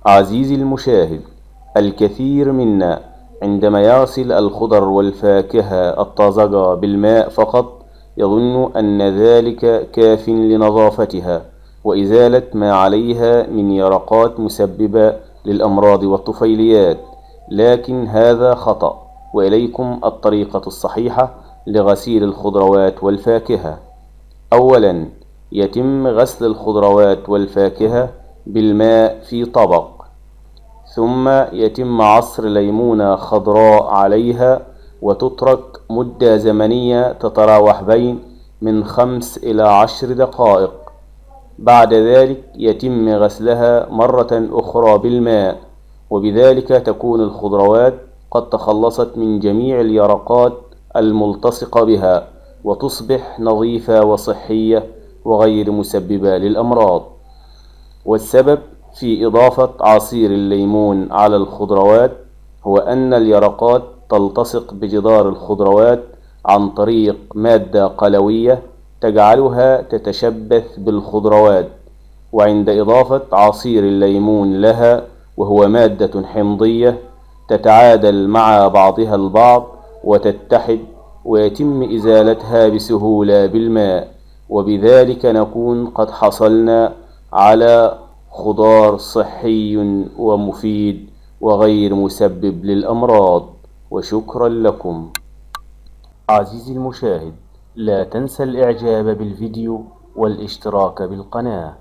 عزيزي المشاهد، الكثير منا عندما يغسل الخضر والفاكهة الطازجة بالماء فقط يظن أن ذلك كاف لنظافتها وإزالة ما عليها من يرقات مسببة للأمراض والطفيليات، لكن هذا خطأ. وإليكم الطريقة الصحيحة لغسيل الخضروات والفاكهة. أولا، يتم غسل الخضروات والفاكهة بالماء في طبق، ثم يتم عصر ليمونة خضراء عليها وتترك مدة زمنية تتراوح بين من 5 إلى 10 دقائق. بعد ذلك يتم غسلها مرة أخرى بالماء، وبذلك تكون الخضروات قد تخلصت من جميع اليرقات الملتصقة بها وتصبح نظيفة وصحية وغير مسببة للأمراض. والسبب في إضافة عصير الليمون على الخضروات هو أن اليرقات تلتصق بجدار الخضروات عن طريق مادة قلوية تجعلها تتشبث بالخضروات، وعند إضافة عصير الليمون لها وهو مادة حمضية تتعادل مع بعضها البعض وتتحد ويتم إزالتها بسهولة بالماء، وبذلك نكون قد حصلنا على خضار صحي ومفيد وغير مسبب للأمراض. وشكرا لكم. عزيزي المشاهد، لا تنسى الإعجاب بالفيديو والاشتراك بالقناة.